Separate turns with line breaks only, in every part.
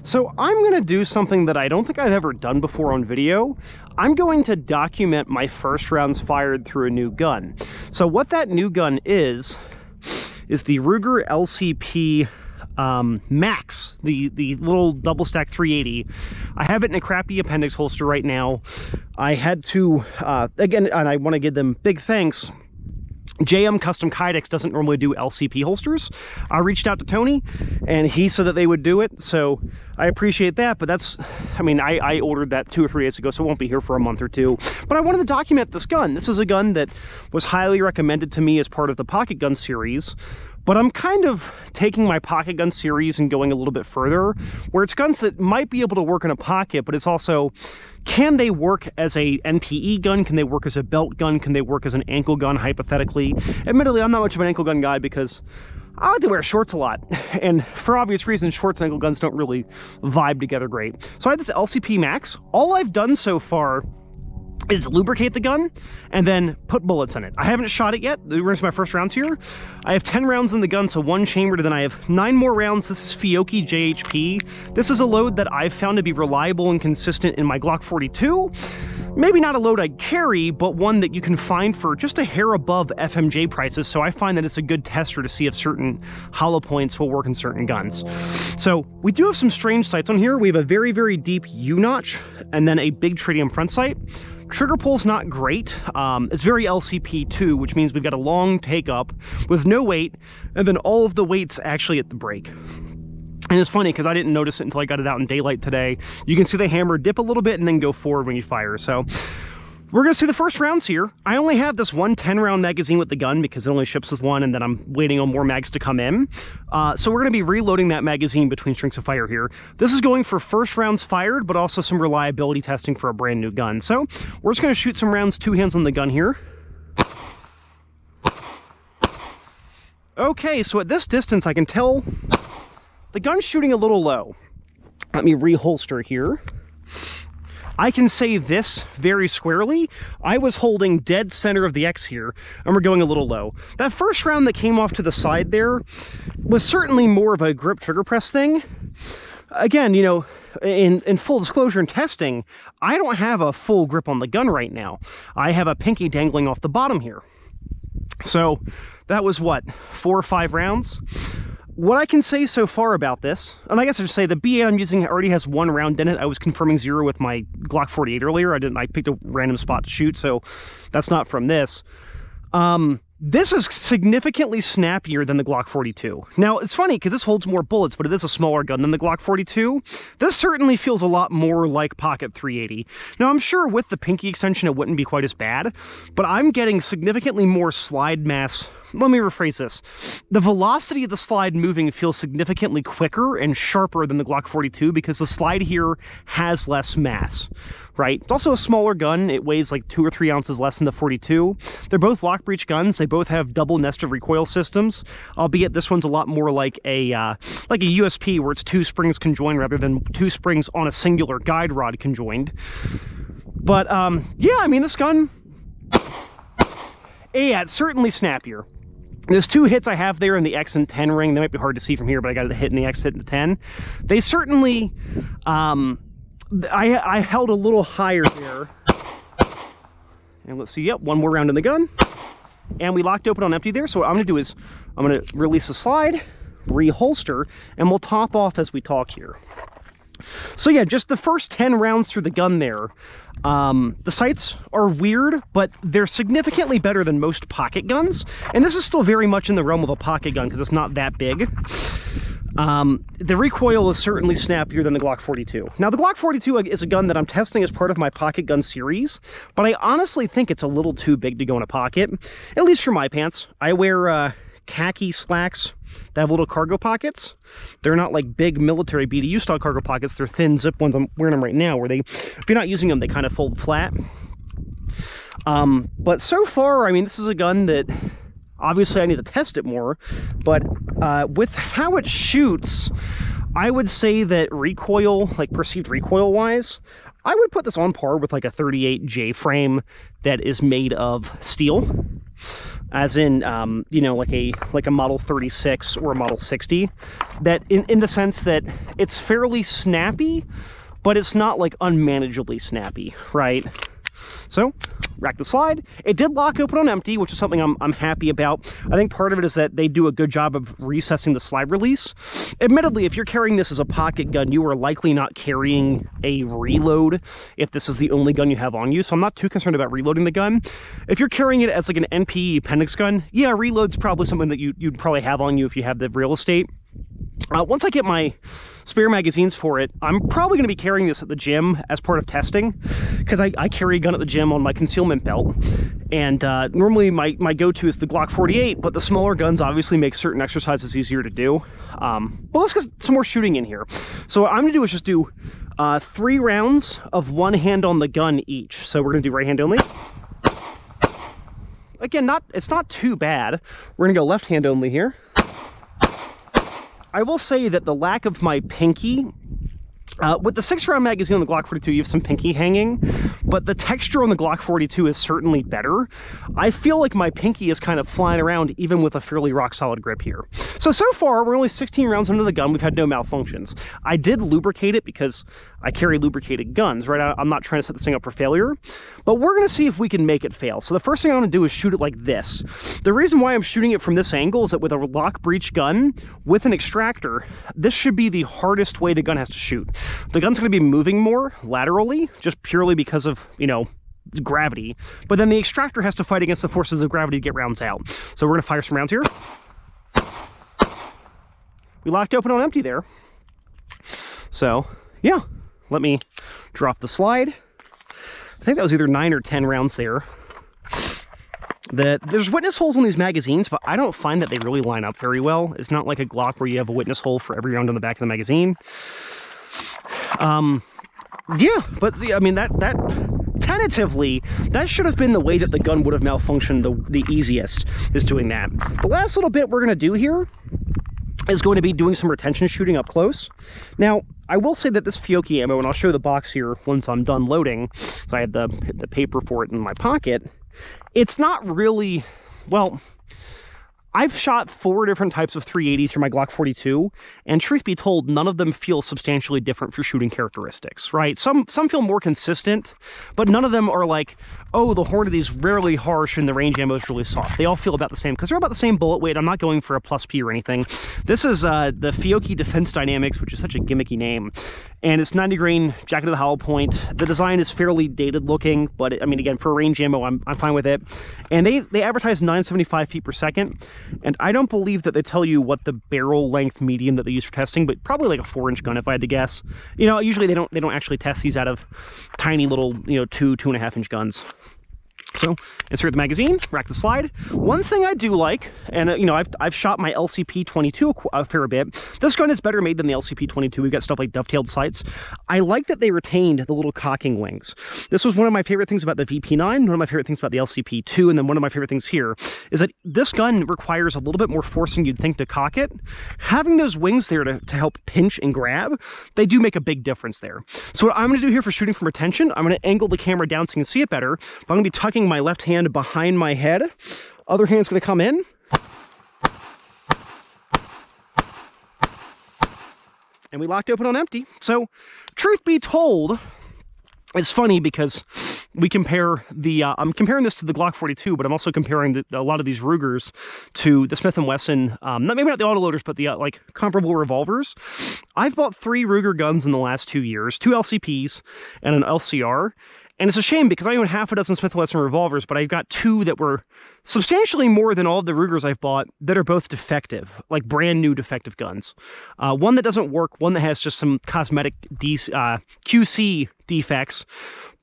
So I'm going to do something that I don't think I've ever done before on video. I'm going to document my first rounds fired through a new gun. So what that new gun is the Ruger LCP Max, the little double stack 380. I have it in a crappy appendix holster right now. I had to, again, and I want to give them big thanks. JM Custom Kydex doesn't normally do LCP holsters. I reached out to Tony and he said that they would do it, so I appreciate that. But that's, I mean, I ordered that 2 or 3 days ago, so it won't be here for a month or two. But I wanted to document this gun. This is a gun that was highly recommended to me as part of the pocket gun series, but I'm kind of taking my pocket gun series and going a little bit further, where it's guns that might be able to work in a pocket, but it's also, can they work as a NPE gun? Can they work as a belt gun? Can they work as an ankle gun, hypothetically? Admittedly, I'm not much of an ankle gun guy because I like to wear shorts a lot. And for obvious reasons, shorts and ankle guns don't really vibe together great. So I had this LCP Max. All I've done so far is lubricate the gun and then put bullets in it. I haven't shot it yet. We're into my first rounds here. I have 10 rounds in the gun, so 1 chambered, and then I have 9 more rounds. This is Fiocchi JHP. This is a load that I've found to be reliable and consistent in my Glock 42. Maybe not a load I'd carry, but one that you can find for just a hair above FMJ prices, so I find that it's a good tester to see if certain hollow points will work in certain guns. So we do have some strange sights on here. We have a very, very deep U-notch and then a big tritium front sight. Trigger pull's not great. It's very LCP too, which means we've got a long take up with no weight, and then all of the weight's actually at the break. And it's funny because I didn't notice it until I got it out in daylight today. You can see the hammer dip a little bit and then go forward when you fire. So we're going to see the first rounds here. I only have this one 10-round magazine with the gun because it only ships with one, and then I'm waiting on more mags to come in. So we're going to be reloading that magazine between strings of fire here. This is going for first rounds fired, but also some reliability testing for a brand new gun. So we're just going to shoot some rounds, 2 hands on the gun here. Okay, so at this distance, I can tell the gun's shooting a little low. Let me reholster here. I can say this very squarely. I was holding dead center of the X here, and we're going a little low. That first round that came off to the side there was certainly more of a grip trigger press thing. Again, you know, in full disclosure and testing, I don't have a full grip on the gun right now. I have a pinky dangling off the bottom here. So that was what, 4 or 5 rounds? What I can say so far about this, and I guess I should say the B8 I'm using already has 1 round in it. I was confirming 0 with my Glock 48 earlier. I picked a random spot to shoot, so that's not from this. This is significantly snappier than the Glock 42. Now, it's funny because this holds more bullets, but it is a smaller gun than the Glock 42. This certainly feels a lot more like Pocket 380. Now, I'm sure with the pinky extension, it wouldn't be quite as bad, but I'm getting significantly more slide mass. Let me rephrase this. The velocity of the slide moving feels significantly quicker and sharper than the Glock 42 because the slide here has less mass, right? It's also a smaller gun. It weighs like 2 or 3 ounces less than the 42. They're both lock breech guns. They both have double nested recoil systems, albeit this one's a lot more like a USP where it's 2 springs conjoined rather than 2 springs on a singular guide rod conjoined. But yeah, I mean, this gun, yeah, it's certainly snappier. There's 2 hits I have there in the X and 10 ring. They might be hard to see from here, but I got a hit in the X, hit in the 10. They certainly, I held a little higher there. And let's see, yep, 1 more round in the gun. And we locked open on empty there. So what I'm going to do is I'm going to release the slide, reholster, and we'll top off as we talk here. So yeah, just the first 10 rounds through the gun there. The sights are weird, but they're significantly better than most pocket guns. And this is still very much in the realm of a pocket gun because it's not that big. The recoil is certainly snappier than the Glock 42. Now, the Glock 42 is a gun that I'm testing as part of my pocket gun series, but I honestly think it's a little too big to go in a pocket, at least for my pants. I wear khaki slacks that have little cargo pockets. They're not like big military BDU style cargo pockets. They're thin zip ones. I'm wearing them right now where they, if you're not using them, they kind of fold flat. But so far, I mean, this is a gun that obviously I need to test it more, but with how it shoots, I would say that recoil, like perceived recoil wise, I would put this on par with like a 38 J frame that is made of steel. as in, you know, like a Model 36 or a Model 60, that in the sense that it's fairly snappy, but it's not like unmanageably snappy, right? So, rack the slide. It did lock open on empty, which is something I'm happy about. I think part of it is that they do a good job of recessing the slide release. Admittedly, if you're carrying this as a pocket gun, you are likely not carrying a reload if this is the only gun you have on you, so I'm not too concerned about reloading the gun. If you're carrying it as like an NPE appendix gun, yeah, reload's probably something that you'd probably have on you if you have the real estate. Once I get my spare magazines for it, I'm probably going to be carrying this at the gym as part of testing, because I carry a gun at the gym on my concealment belt, and normally my go-to is the Glock 48, but the smaller guns obviously make certain exercises easier to do. But let's get some more shooting in here. So what I'm going to do is just do 3 rounds of one hand on the gun each. So we're going to do right hand only. Again, it's not too bad. We're going to go left hand only here. I will say that the lack of my pinky, with the 6-round magazine on the Glock 42, you have some pinky hanging, but the texture on the Glock 42 is certainly better. I feel like my pinky is kind of flying around even with a fairly rock-solid grip here. So far, we're only 16 rounds into the gun. We've had no malfunctions. I did lubricate it because I carry lubricated guns, right? I'm not trying to set this thing up for failure, but we're going to see if we can make it fail. So the first thing I want to do is shoot it like this. The reason why I'm shooting it from this angle is that with a lock breech gun with an extractor, this should be the hardest way the gun has to shoot. The gun's going to be moving more laterally, just purely because of, you know, gravity, but then the extractor has to fight against the forces of gravity to get rounds out. So we're going to fire some rounds here. We locked open on empty there. So, yeah. Let me drop the slide. I think that was either 9 or 10 rounds there. There's witness holes on these magazines, but I don't find that they really line up very well. It's not like a Glock where you have a witness hole for every round on the back of the magazine. Yeah, but see, I mean, that tentatively, that should have been the way that the gun would have malfunctioned the easiest, is doing that. The last little bit we're going to do here is going to be doing some retention shooting up close. Now, I will say that this Fiocchi ammo, and I'll show the box here once I'm done loading, so I had the paper for it in my pocket, it's not really, well, I've shot 4 different types of 380 through my Glock 42, and truth be told, none of them feel substantially different for shooting characteristics, right? Some feel more consistent, but none of them are like, oh, the horn of these rarely harsh and the range ammo is really soft. They all feel about the same, because they're about the same bullet weight. I'm not going for a plus P or anything. This is the Fiocchi Defense Dynamics, which is such a gimmicky name, and it's 90 grain jacket of the hollow point. The design is fairly dated looking, but I mean, again, for range ammo, I'm fine with it. And they advertise 975 feet per second. And I don't believe that they tell you what the barrel length medium that they use for testing, but probably like a 4-inch gun if I had to guess. You know, usually they don't actually test these out of tiny little, you know, 2.5-inch guns. So insert the magazine, rack the slide. One thing I do like, and you know, I've shot my LCP 22 a fair bit. This gun is better made than the LCP 22. We've got stuff like dovetailed sights. I like that they retained the little cocking wings. This was one of my favorite things about the VP9, one of my favorite things about the LCP 2, and then one of my favorite things here is that this gun requires a little bit more forcing you'd think to cock it. Having those wings there to help pinch and grab, they do make a big difference there. So what I'm going to do here for shooting from retention, I'm going to angle the camera down so you can see it better. But I'm going to be tucking my left hand behind my head. Other hand's going to come in. And we locked open on empty. So, truth be told, it's funny because we compare the, I'm comparing this to the Glock 42, but I'm also comparing a lot of these Rugers to the Smith & Wesson, maybe not the autoloaders, but the like comparable revolvers. I've bought 3 Ruger guns in the last 2 years, 2 LCPs and an LCR. And it's a shame because I own half a dozen Smith & Wesson revolvers, but I've got 2 that were substantially more than all of the Rugers I've bought that are both defective, like brand new defective guns. One that doesn't work, one that has just some cosmetic QC defects.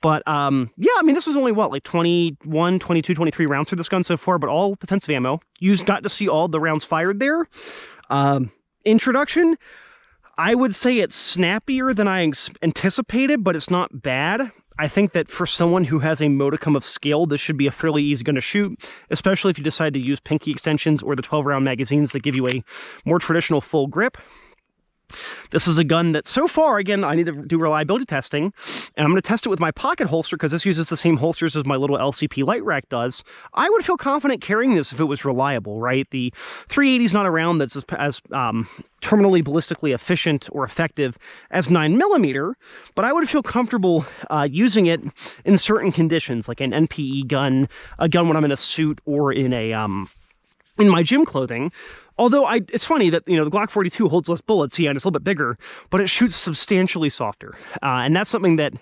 But yeah, I mean, this was only what, like 21, 22, 23 rounds for this gun so far, but all defensive ammo. You got to see all the rounds fired there. Introduction, I would say it's snappier than I anticipated, but it's not bad. I think that for someone who has a modicum of skill, this should be a fairly easy gun to shoot, especially if you decide to use pinky extensions or the 12-round magazines that give you a more traditional full grip. This is a gun that so far, again, I need to do reliability testing, and I'm going to test it with my pocket holster because this uses the same holsters as my little LCP light rack does. I would feel confident carrying this if it was reliable, right? The 380 is not around that's as terminally ballistically efficient or effective as 9mm, but I would feel comfortable using it in certain conditions, like an NPE gun, a gun when I'm in a suit or in a in my gym clothing. Although it's funny that, the Glock 42 holds less bullets, yeah, and it's a little bit bigger, but it shoots substantially softer. And that's something that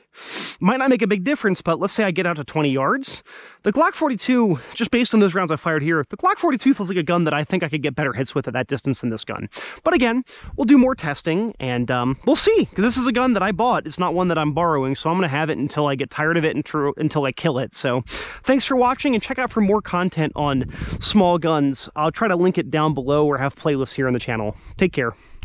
might not make a big difference, but let's say I get out to 20 yards. The Glock 42, just based on those rounds I fired here, the Glock 42 feels like a gun that I think I could get better hits with at that distance than this gun. But again, we'll do more testing, and we'll see, because this is a gun that I bought. It's not one that I'm borrowing, so I'm going to have it until I get tired of it, until I kill it. So thanks for watching, and check out for more content on small guns. I'll try to link it down below or have playlists here on the channel. Take care.